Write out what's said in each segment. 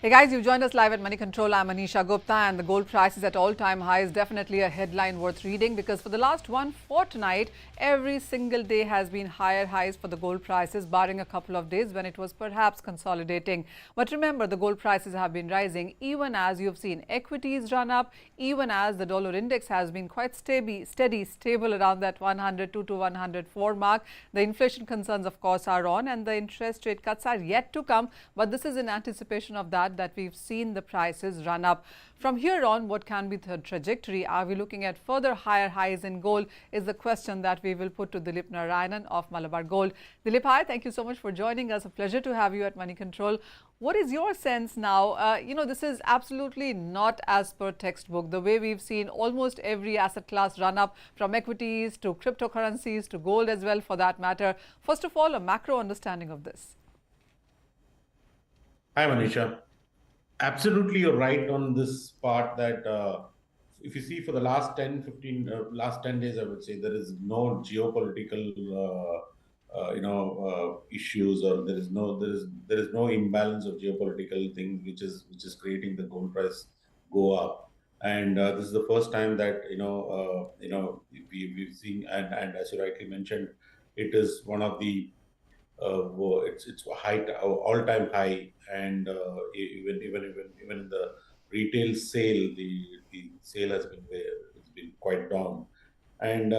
Hey guys, you've joined us live at Moneycontrol. I'm Manisha Gupta, and the gold price is at all-time highs. Definitely a headline worth reading because for the last one fortnight, every single day has been higher highs for the gold prices, barring a couple of days when it was perhaps consolidating. But remember, the gold prices have been rising even as you've seen equities run up, even as the dollar index has been quite stable around that 102 to 104 mark. The inflation concerns, of course, are on, and the interest rate cuts are yet to come. But this is in anticipation of that we've seen the prices run up. From here on, what can be the trajectory? Are we looking at further higher highs in gold is the question that we will put to Dilip Narayanan of Malabar Gold. Dilip, hi, thank you so much for joining us. A pleasure to have you at Moneycontrol. What is your sense now? This is absolutely not as per textbook. The way we've seen almost every asset class run up, from equities to cryptocurrencies to gold as well for that matter. First of all, a macro understanding of this. Hi, Manisha. Absolutely, you're right on this part that if you see for the last 10, 15, last 10 days, I would say there is no geopolitical, issues, or there is no imbalance of geopolitical things which is creating the gold price go up. And this is the first time that we've seen, and as you rightly mentioned, it is one of the it's high all time high, and even in the retail sale, the sale has been it's been quite down. And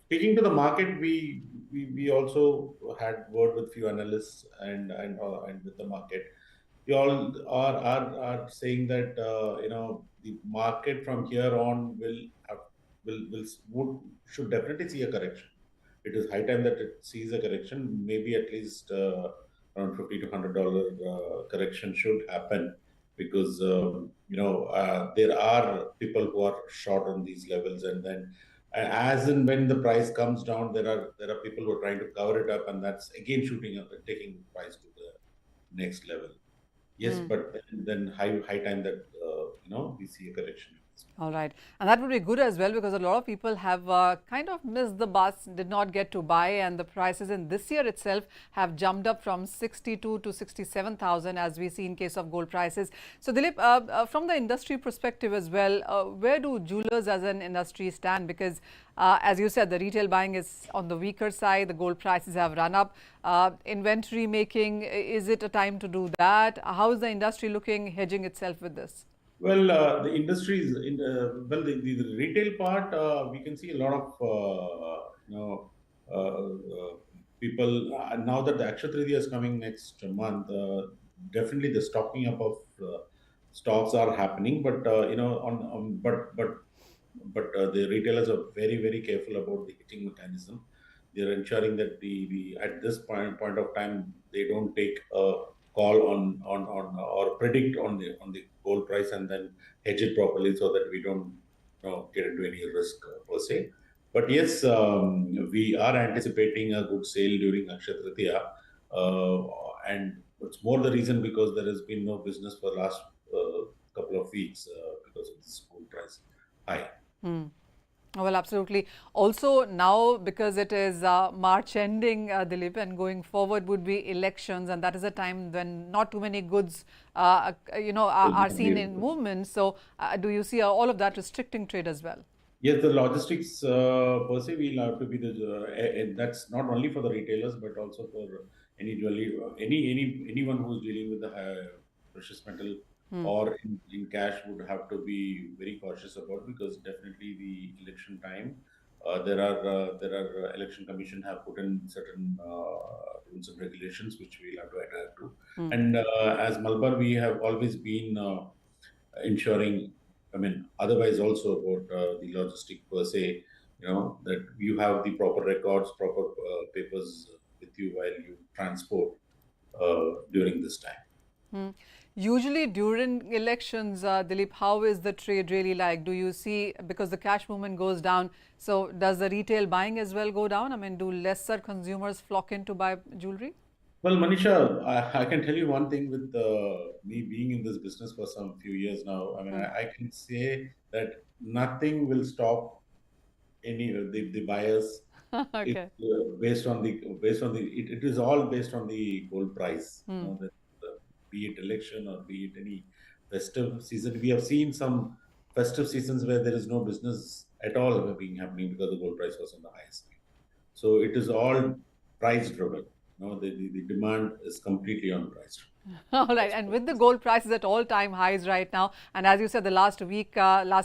speaking to the market, we also had word with few analysts and with the market. We all are saying that the market from here on have, will would should definitely see a correction. It is high time that it sees a correction. Maybe at least around $50 to $100 correction should happen, because there are people who are short on these levels, and then as and when the price comes down, there are people who are trying to cover it up, and that's again shooting up and taking price to the next level. Yes, but then high time that we see a correction. All right. And that would be good as well because a lot of people have kind of missed the bus, did not get to buy, and the prices in this year itself have jumped up from 62 to 67,000 as we see in case of gold prices. So Dilip, from the industry perspective as well, where do jewelers as an industry stand? Because as you said, the retail buying is on the weaker side, the gold prices have run up. Inventory making, is it a time to do that? How is the industry looking, hedging itself with this? Well, the industry is the retail part. We can see a lot of people now that the Akshaya Tritiya is coming next month. Definitely, the stocking up of stocks are happening, but the retailers are very careful about the hedging mechanism. They're ensuring that the at this point of time they don't take a call on or predict on the gold price and then hedge it properly so that we don't get into any risk per se. But yes, we are anticipating a good sale during Akshaya Tritiya, and it's more the reason because there has been no business for the last couple of weeks because of this gold price high. Hmm. Well, absolutely. Also, now because it is March ending, Dilip, and going forward would be elections, and that is a time when not too many goods, are seen in movement. So, do you see all of that restricting trade as well? Yes, the logistics per se will have to be and that's not only for the retailers but also for any jewelry, anyone who's dealing with the precious metal or in cash would have to be very cautious about, because definitely the election time, there are election commission have put in certain rules and regulations which we'll have to adhere to. And as Malabar, we have always been ensuring, I mean, otherwise also about the logistic per se, that you have the proper records, proper papers with you while you transport during this time. Hmm. Usually during elections, Dilip, how is the trade really like? Do you see, because the cash movement goes down, so does the retail buying as well go down? I mean, do lesser consumers flock in to buy jewelry? Well, Manisha, I can tell you one thing with me being in this business for some few years now. I mean, I can say that nothing will stop any the buyers. If Okay. based on the it is all based on the gold price. be it election or be it any festive season. We have seen some festive seasons where there is no business at all being happening because the gold price was on the highest side. So it is all price driven. No, the demand is completely on price driven. All right, That's and what with it the is. gold prices at all-time highs right now, and as you said, the last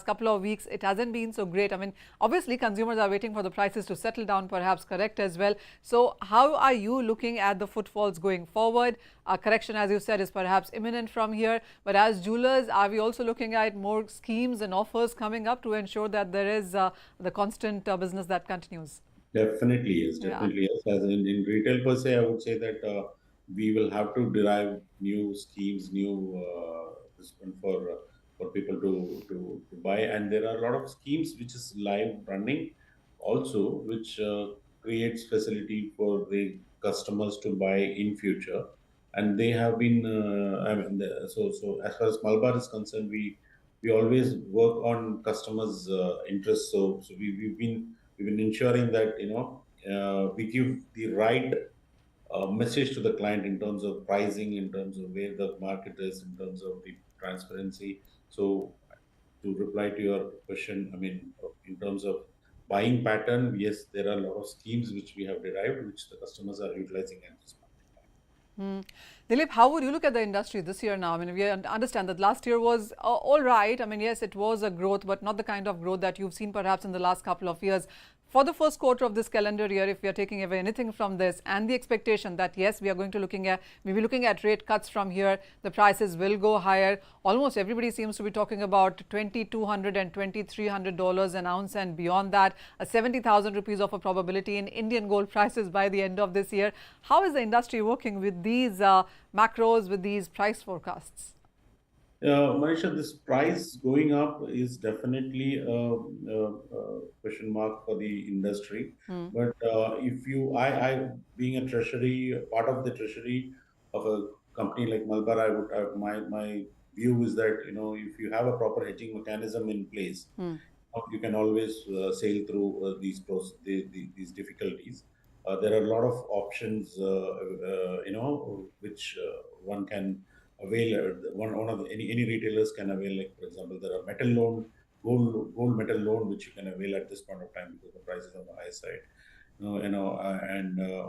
couple of weeks, it hasn't been so great. I mean, obviously, consumers are waiting for the prices to settle down, perhaps correct as well. So, how are you looking at the footfalls going forward? A correction, as you said, is perhaps imminent from here. But as jewelers, are we also looking at more schemes and offers coming up to ensure that there is the constant business that continues? Definitely yes, Yeah. definitely yes. As in retail per se, I would say that we will have to derive new schemes, new this one for people to buy, and there are a lot of schemes which is live running also, which creates facility for the customers to buy in future, and they have been. I mean, so as far as Malabar is concerned, we always work on customers' interests. So we've been ensuring that we give the right message to the client in terms of pricing, in terms of where the market is, in terms of the transparency. So to reply to your question, I mean, in terms of buying pattern, yes, there are a lot of schemes which we have derived, which the customers are utilizing at this point in time. Hmm. Dilip, how would you look at the industry this year now? I mean, we understand that last year was all right. I mean, yes, it was a growth, but not the kind of growth that you've seen perhaps in the last couple of years. For the first quarter of this calendar year, if we are taking away anything from this and the expectation that yes, we are going to we'll be looking at rate cuts from here, the prices will go higher. Almost everybody seems to be talking about $2,200 and $2,300 an ounce and beyond that, a 70,000 rupees of a probability in Indian gold prices by the end of this year. How is the industry working with these macros, with these price forecasts? Manisha, this price going up is definitely a question mark for the industry. Hmm. But if you, being a treasury, part of the treasury of a company like Malabar, my view is that if you have a proper hedging mechanism in place, Hmm. you can always sail through these difficulties. There are a lot of options, which one can avail. One of any retailers can avail. Like for example, there are metal loan, gold metal loan, which you can avail at this point of time because the price is on the high side. And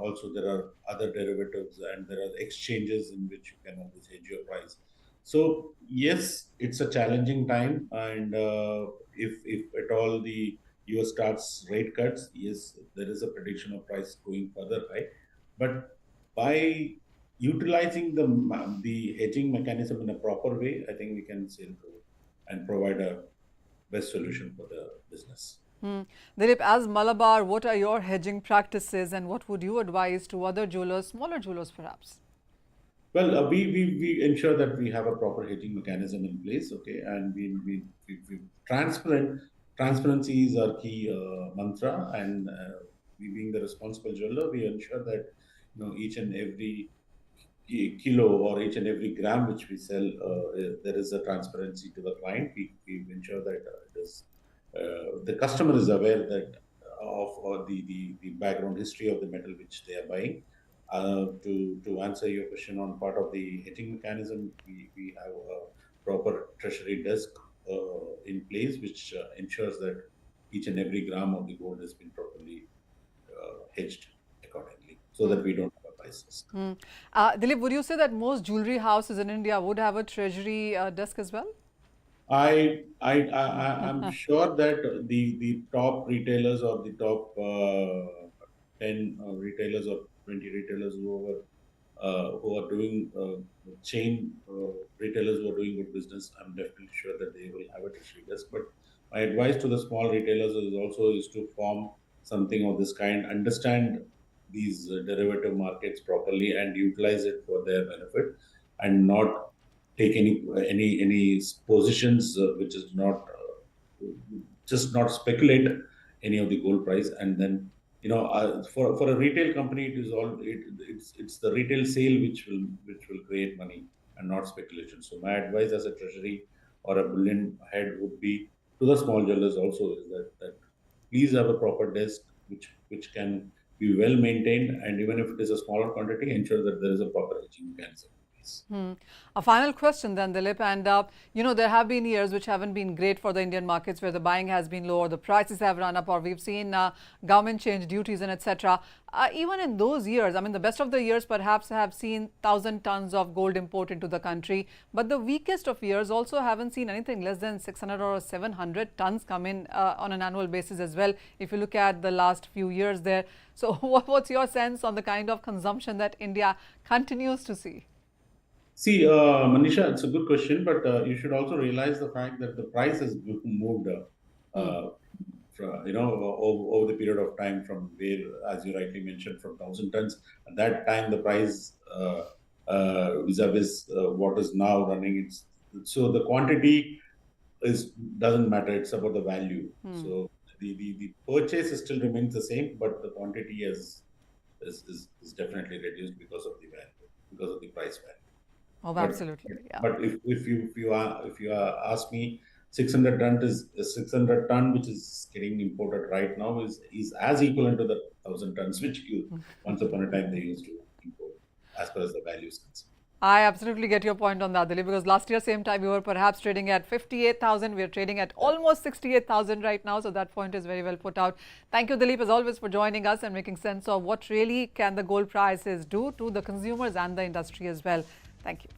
also there are other derivatives and there are exchanges in which you can always hedge your price. So yes, it's a challenging time, and if at all the US starts rate cuts, yes, there is a prediction of price going further high. But by utilizing the hedging mechanism in a proper way, I think we can sail through and provide a best solution for the business. Hmm. Dilip, as Malabar, what are your hedging practices and what would you advise to other jewelers, smaller jewelers perhaps? Well, we ensure that we have a proper hedging mechanism in place, okay, and we transparency is our key mantra, and we being the responsible jeweler, we ensure that each and every kilo or each and every gram which we sell, there is a transparency to the client. We ensure that it is the customer is aware that of or the background history of the metal which they are buying. To answer your question on part of the hedging mechanism, we have a proper treasury desk in place which ensures that each and every gram of the gold has been properly hedged accordingly so Hmm. that we don't have a price risk. Hmm. Dilip, would you say that most jewelry houses in India would have a treasury desk as well? I'm sure that the top retailers or the top 10 retailers or 20 retailers who are doing chain retailers who are doing good business, I'm definitely sure that they will have a treasury desk. But my advice to the small retailers is also is to form something of this kind, understand these derivative markets properly and utilize it for their benefit, and not take any positions which is not just not speculate any of the gold price. And then for a retail company, it's the retail sale which will create money and not speculation. So my advice as a treasury or a bullion head would be to the small jewelers also is that please have a proper desk which can be well maintained, and even if it is a smaller quantity, ensure that there is a proper hedging mechanism. levels. A final question then, Dilip. And, there have been years which haven't been great for the Indian markets where the buying has been low or the prices have run up or we've seen government change duties and etc. Even in those years, I mean, the best of the years perhaps have seen 1,000 tons of gold import into the country. But the weakest of years also haven't seen anything less than 600 or 700 tons come in on an annual basis as well, if you look at the last few years there. So what's your sense on the kind of consumption that India continues to see? See, Manisha, it's a good question, but you should also realize the fact that the price has moved, over the period of time from where, as you rightly mentioned, from 1,000 tons. At that time, the price vis-a-vis what is now running, so the quantity doesn't matter. It's about the value. So the purchase still remains the same, but the quantity is definitely reduced because of the value, because of the price value. Oh, But absolutely. Yeah. but if you ask me, 600 ton is 600 ton, which is getting imported right now, is as equivalent to the 1,000 tons which once upon a time they used to import, as far as the value is concerned. I absolutely get your point on that, Dilip, because last year, same time, we were perhaps trading at 58,000. We are trading at almost 68,000 right now. So that point is very well put out. Thank you, Dilip, as always, for joining us and making sense of what really can the gold prices do to the consumers and the industry as well. Thank you.